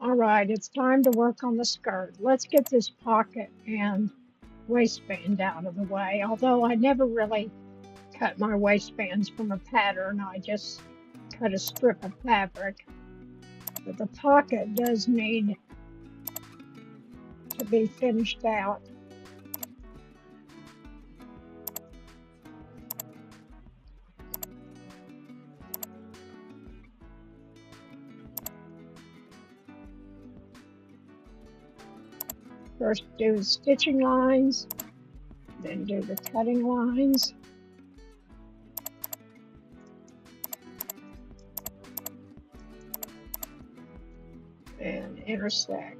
All right, it's time to work on the skirt. Let's get this pocket and waistband out of the way. Although I never really cut my waistbands from a pattern, I just cut a strip of fabric. But the pocket does need to be finished out. First do the stitching lines, then do the cutting lines. And intersect.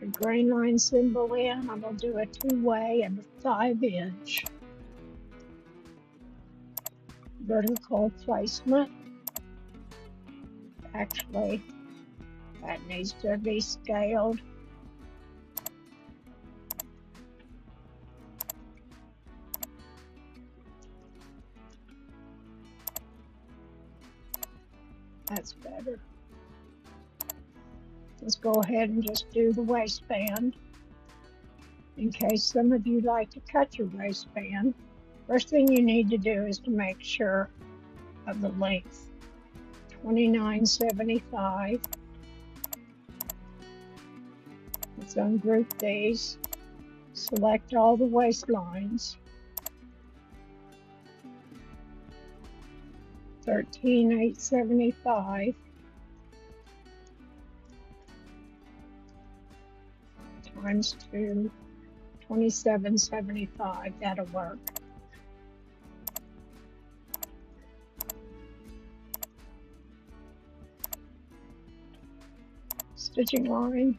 A grain line symbol in. I'm going to do a 2-way and a 5-inch vertical placement. Actually, that needs to be scaled. That's better. Let's go ahead and just do the waistband. In case some of you like to cut your waistband, first thing you need to do is to make sure of the length. 29.75. Let's ungroup these. Select all the waistlines. 13.875 times 2, 27.75. That'll work. Stitching line.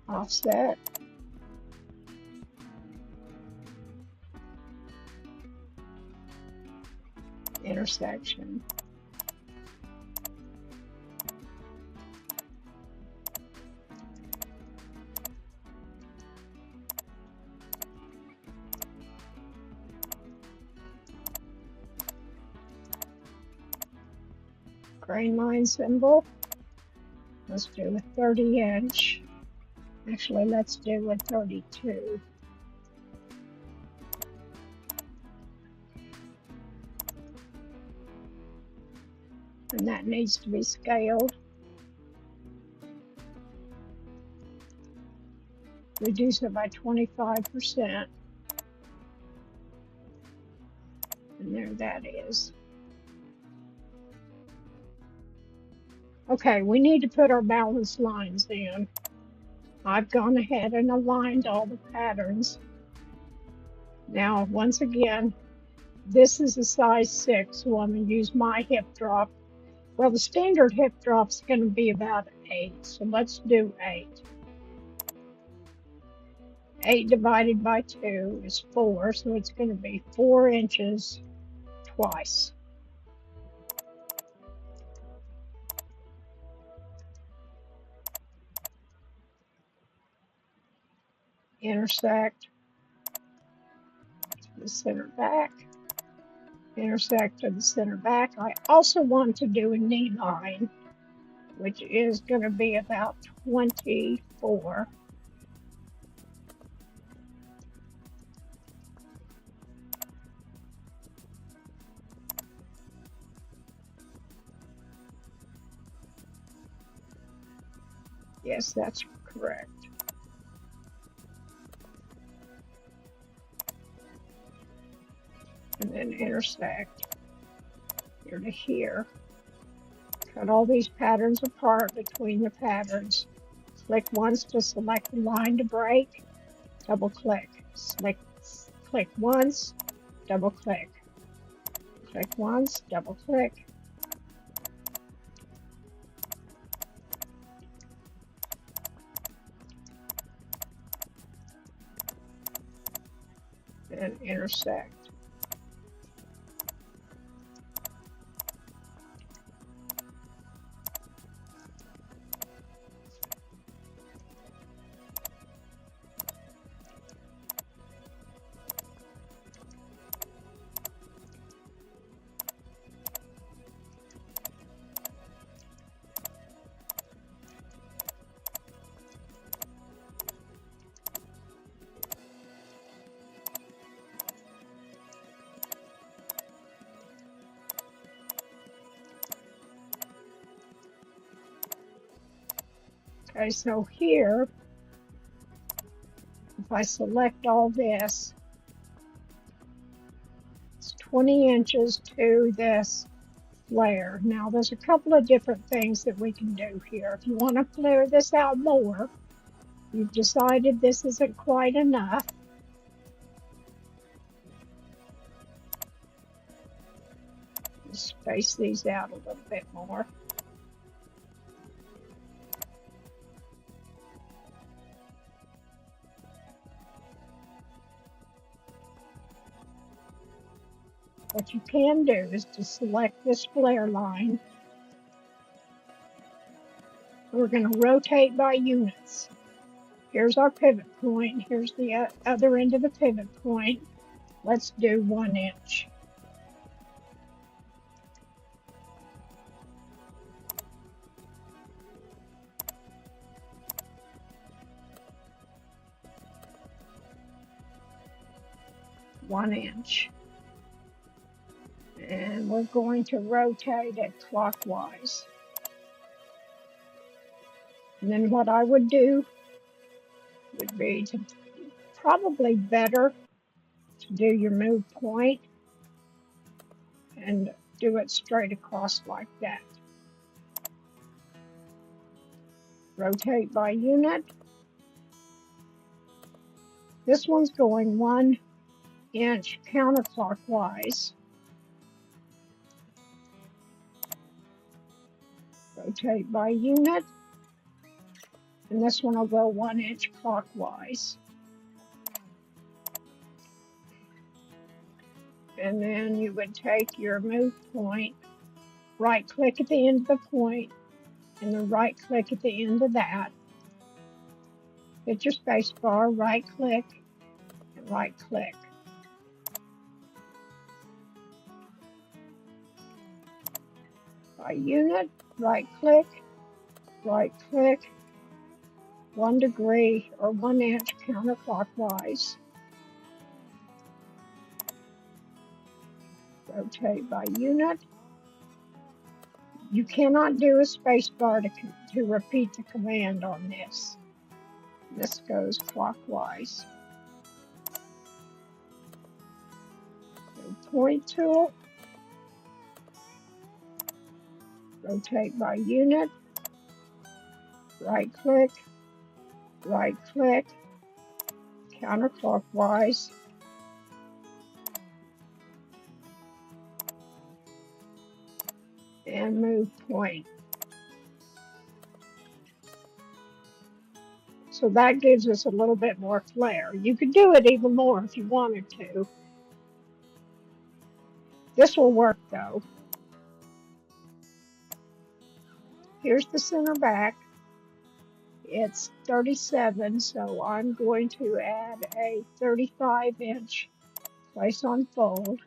Offset. Intersection. Grain line symbol. Let's do a 30-inch. Actually, let's do a 32. And that needs to be scaled. Reduce it by 25%. And there that is. Okay, we need to put our balance lines in. I've gone ahead and aligned all the patterns. Now, once again, this is a size 6, so I'm going to use my hip drop. Well, the standard hip drop is going to be about 8, so let's do 8. 8 divided by 2 is 4, so it's going to be 4 inches twice. Intersect to the center back. Intersect to the center back. I also want to do a knee line, which is going to be about 24. Yes, that's correct. And then intersect here to here. Cut all these patterns apart between the patterns. Click once to select the line to break. Double click. Click once, double click. Click once, double click. and intersect. Okay, so here, if I select all this, it's 20 inches to this flare. Now, there's a couple of different things that we can do here. If you want to flare this out more, you've decided this isn't quite enough, just space these out a little bit more. What you can do is to select this flare line. We're going to rotate by units. Here's our pivot point. Here's the other end of the pivot point. Let's do 1 inch. And we're going to rotate it clockwise. And then what I would do would be to probably better to do your move point and do it straight across like that. Rotate by unit. This one's going 1 inch counterclockwise. Rotate by unit. And this one will go 1 inch clockwise. And then you would take your move point, right click at the end of the point, and then right click at the end of that. Hit your space bar, right click, and right click. By unit, right click, 1 degree or 1 inch counterclockwise. Rotate by unit. You cannot do a space bar to repeat the command on this. This goes clockwise. Point tool. Rotate by unit. Right click, counterclockwise. And move point. So that gives us a little bit more flare. You could do it even more if you wanted to. This will work though. Here's the center back. It's 37, so I'm going to add a 35 inch place on fold.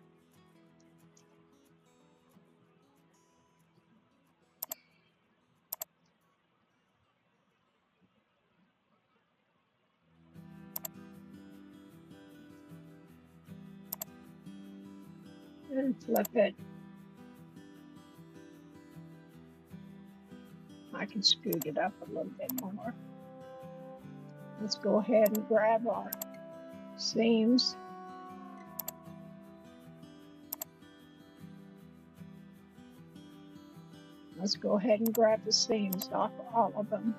And flip it. I can scoot it up a little bit more. Let's go ahead and grab our seams. Let's go ahead and grab the seams off all of them.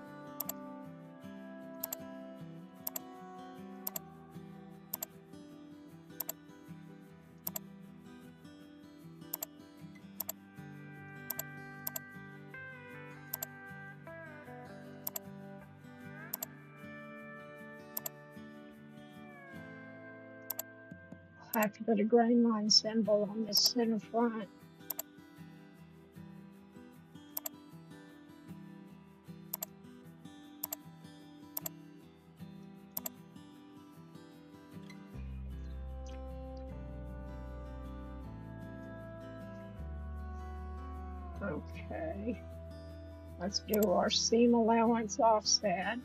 I have to put a grain line symbol on this center front. Okay, let's do our seam allowance offset.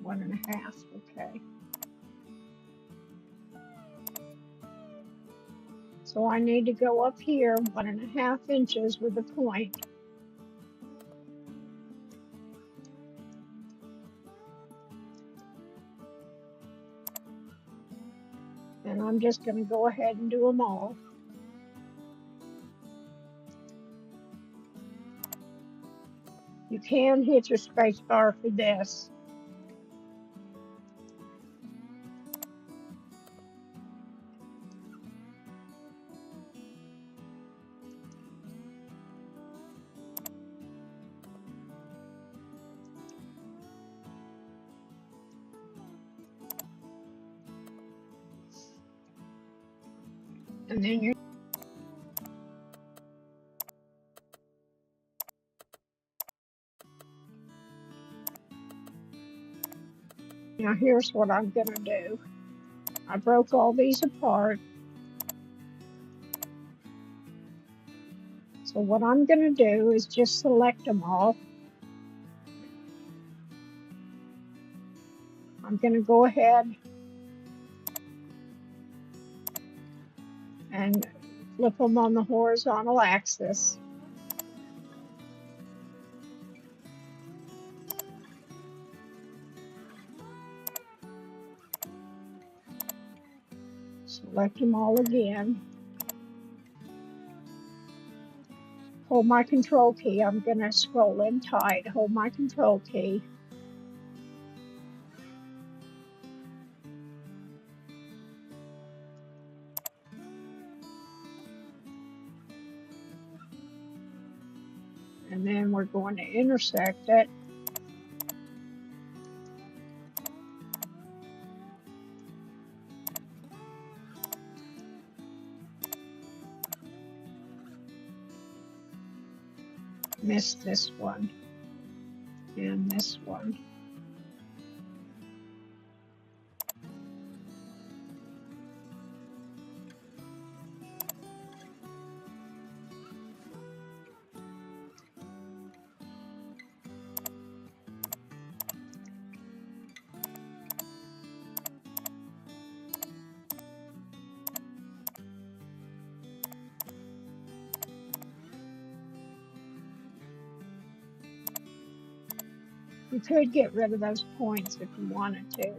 One and a half, okay. So I need to go up here 1.5 inches with a point. And I'm just going to go ahead and do them all. You can hit your space bar for this. And then you're now here's what I'm going to do. I broke all these apart. So what I'm going to do is just select them all. I'm going to go ahead and flip them on the horizontal axis. Select them all again. Hold my control key. I'm going to scroll in tight. Hold my control key. And then we're going to intersect it. Missed this one and this one. You could get rid of those points if you wanted to.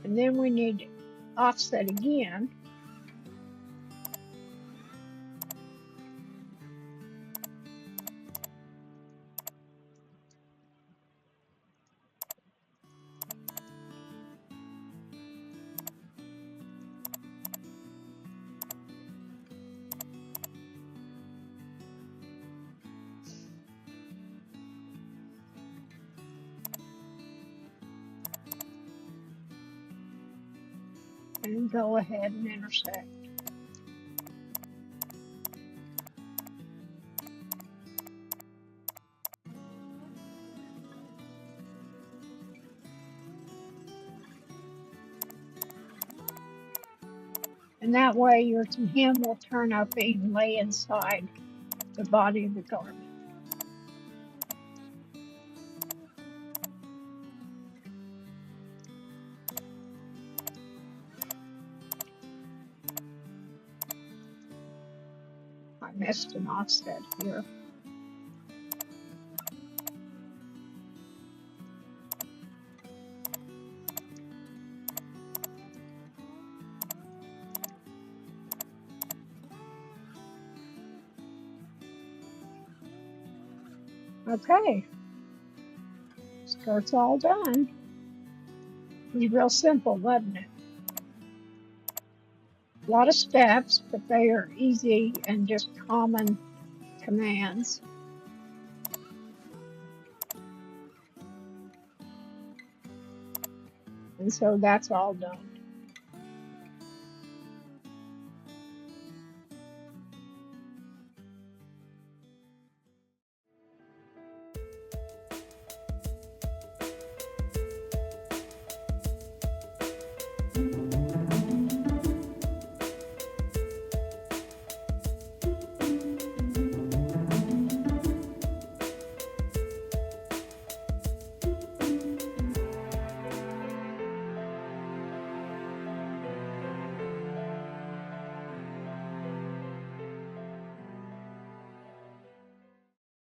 And then we need to offset again. And go ahead and intersect. And that way your hem will turn up and lay inside the body of the garment. I missed an offset here. Okay, skirt's all done. It's real simple, wasn't it? A lot of steps, but they are easy and just common commands. And so that's all done.